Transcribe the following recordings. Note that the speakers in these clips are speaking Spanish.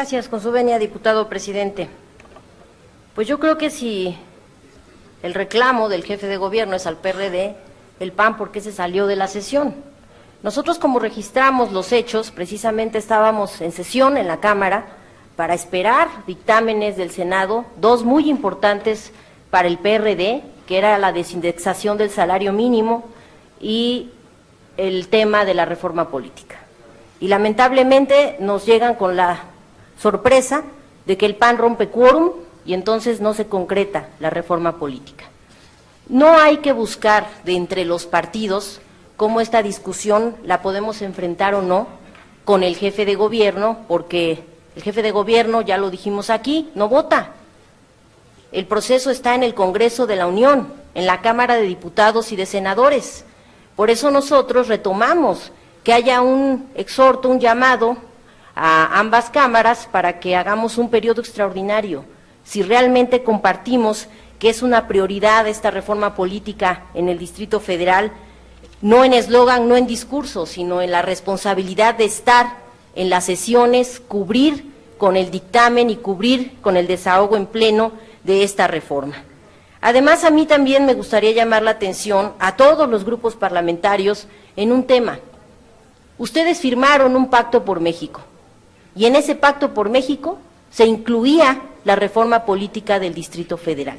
Gracias, con su venia, diputado presidente. Pues yo creo que si el reclamo del jefe de gobierno es al PRD, el PAN, ¿por qué se salió de la sesión? Nosotros, como registramos los hechos, precisamente estábamos en sesión en la Cámara para esperar dictámenes del Senado, dos muy importantes para el PRD, que era la desindexación del salario mínimo y el tema de la reforma política. Y lamentablemente nos llegan con la sorpresa de que el PAN rompe quórum y entonces no se concreta la reforma política. No hay que buscar de entre los partidos cómo esta discusión la podemos enfrentar o no con el jefe de gobierno, porque el jefe de gobierno, ya lo dijimos aquí, no vota. El proceso está en el Congreso de la Unión, en la Cámara de Diputados y de Senadores. Por eso nosotros retomamos que haya un exhorto, un llamado a ambas cámaras para que hagamos un periodo extraordinario. Si realmente compartimos que es una prioridad esta reforma política en el Distrito Federal, no en eslogan, no en discurso, sino en la responsabilidad de estar en las sesiones, cubrir con el dictamen y cubrir con el desahogo en pleno de esta reforma. Además, a mí también me gustaría llamar la atención a todos los grupos parlamentarios en un tema. Ustedes firmaron un pacto por México, y en ese pacto por México se incluía la reforma política del Distrito Federal.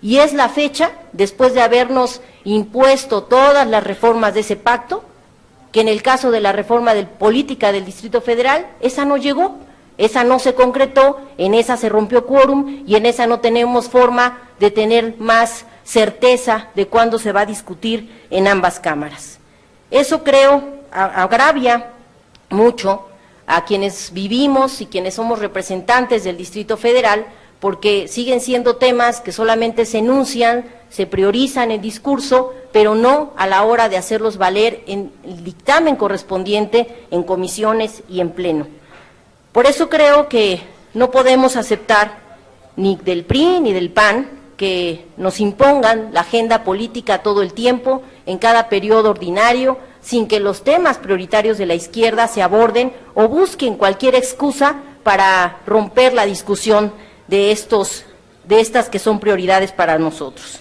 Y es la fecha, después de habernos impuesto todas las reformas de ese pacto, que en el caso de la reforma política del Distrito Federal, esa no llegó, esa no se concretó, en esa se rompió quórum y en esa no tenemos forma de tener más certeza de cuándo se va a discutir en ambas cámaras. Eso creo agravia mucho a quienes vivimos y quienes somos representantes del Distrito Federal, porque siguen siendo temas que solamente se enuncian, se priorizan en discurso, pero no a la hora de hacerlos valer en el dictamen correspondiente, en comisiones y en pleno. Por eso creo que no podemos aceptar ni del PRI ni del PAN que nos impongan la agenda política todo el tiempo, en cada periodo ordinario, sin que los temas prioritarios de la izquierda se aborden o busquen cualquier excusa para romper la discusión de estas que son prioridades para nosotros.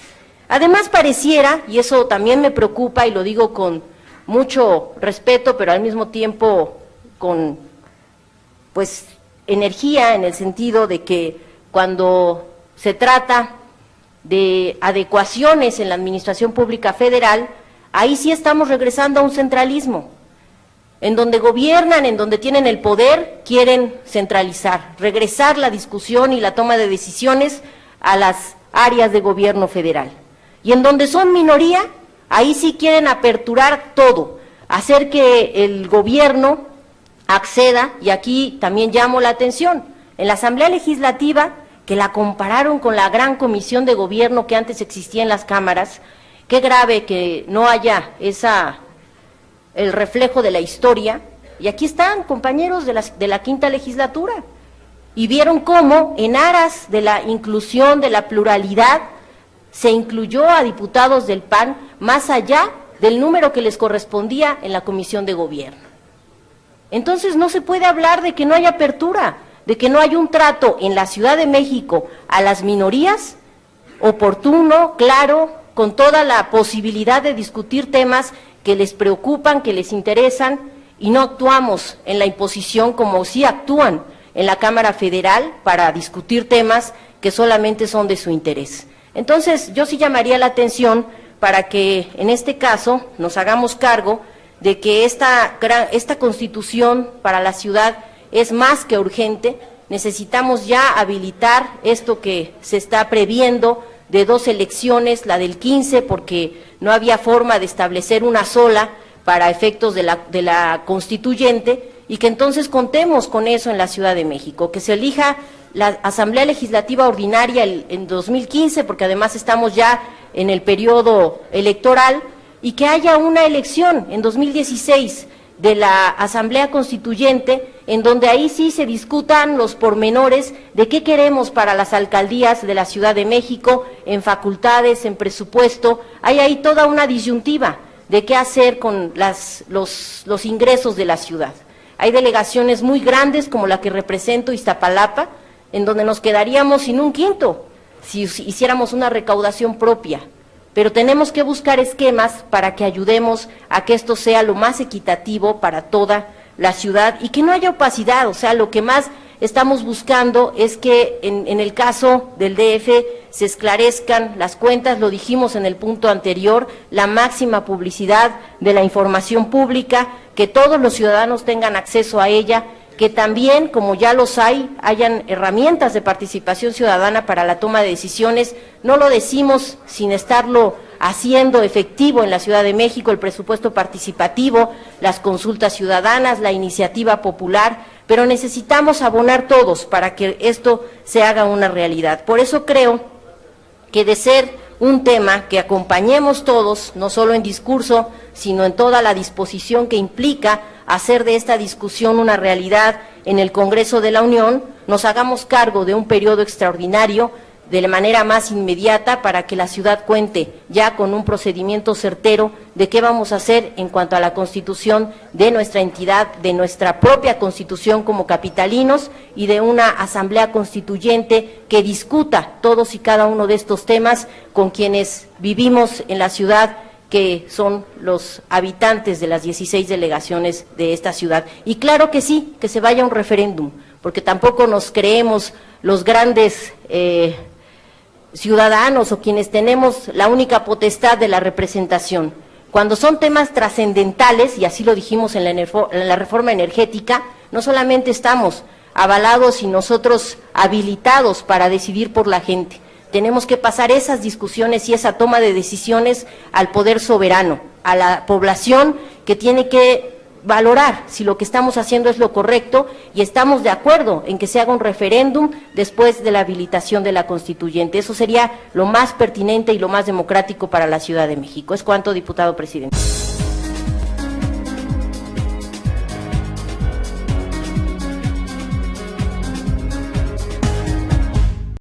Además pareciera, y eso también me preocupa y lo digo con mucho respeto, pero al mismo tiempo con energía, en el sentido de que cuando se trata de adecuaciones en la administración pública federal, ahí sí estamos regresando a un centralismo. En donde gobiernan, en donde tienen el poder, quieren centralizar, regresar la discusión y la toma de decisiones a las áreas de gobierno federal. Y en donde son minoría, ahí sí quieren aperturar todo, hacer que el gobierno acceda, y aquí también llamo la atención, en la Asamblea Legislativa, que la compararon con la gran comisión de gobierno que antes existía en las cámaras. Qué grave que no haya el reflejo de la historia, y aquí están compañeros de la quinta legislatura, y vieron cómo en aras de la inclusión, de la pluralidad, se incluyó a diputados del PAN más allá del número que les correspondía en la comisión de gobierno. Entonces no se puede hablar de que no hay apertura, de que no hay un trato en la Ciudad de México a las minorías oportuno, claro, con toda la posibilidad de discutir temas que les preocupan, que les interesan, y no actuamos en la imposición como sí actúan en la Cámara Federal para discutir temas que solamente son de su interés. Entonces, yo sí llamaría la atención para que en este caso nos hagamos cargo de que esta Constitución para la ciudad es más que urgente. Necesitamos ya habilitar esto que se está previendo de 2 elecciones, la del 15, porque no había forma de establecer una sola para efectos de la constituyente, y que entonces contemos con eso en la Ciudad de México, que se elija la Asamblea Legislativa Ordinaria en 2015, porque además estamos ya en el periodo electoral, y que haya una elección en 2016 de la Asamblea Constituyente, en donde ahí sí se discutan los pormenores de qué queremos para las alcaldías de la Ciudad de México, en facultades, en presupuesto. Hay ahí toda una disyuntiva de qué hacer con los ingresos de la ciudad. Hay delegaciones muy grandes como la que represento, Iztapalapa, en donde nos quedaríamos sin un quinto si hiciéramos una recaudación propia. Pero tenemos que buscar esquemas para que ayudemos a que esto sea lo más equitativo para toda la ciudad y que no haya opacidad. O sea, lo que más estamos buscando es que en el caso del DF se esclarezcan las cuentas, lo dijimos en el punto anterior, la máxima publicidad de la información pública, que todos los ciudadanos tengan acceso a ella, que también, como ya los hay, hayan herramientas de participación ciudadana para la toma de decisiones. No lo decimos sin estarlo haciendo efectivo en la Ciudad de México, el presupuesto participativo, las consultas ciudadanas, la iniciativa popular, pero necesitamos abonar todos para que esto se haga una realidad. Por eso creo que de ser un tema que acompañemos todos, no solo en discurso, sino en toda la disposición que implica hacer de esta discusión una realidad en el Congreso de la Unión, nos hagamos cargo de un periodo extraordinario de la manera más inmediata para que la ciudad cuente ya con un procedimiento certero de qué vamos a hacer en cuanto a la constitución de nuestra entidad, de nuestra propia constitución como capitalinos y de una asamblea constituyente que discuta todos y cada uno de estos temas con quienes vivimos en la ciudad, que son los habitantes de las 16 delegaciones de esta ciudad. Y claro que sí, que se vaya a un referéndum, porque tampoco nos creemos los grandes ciudadanos o quienes tenemos la única potestad de la representación. Cuando son temas trascendentales, y así lo dijimos en la reforma energética, no solamente estamos avalados y nosotros habilitados para decidir por la gente, tenemos que pasar esas discusiones y esa toma de decisiones al poder soberano, a la población que tiene que valorar si lo que estamos haciendo es lo correcto, y estamos de acuerdo en que se haga un referéndum después de la habilitación de la constituyente. Eso sería lo más pertinente y lo más democrático para la Ciudad de México. Es cuanto, diputado presidente.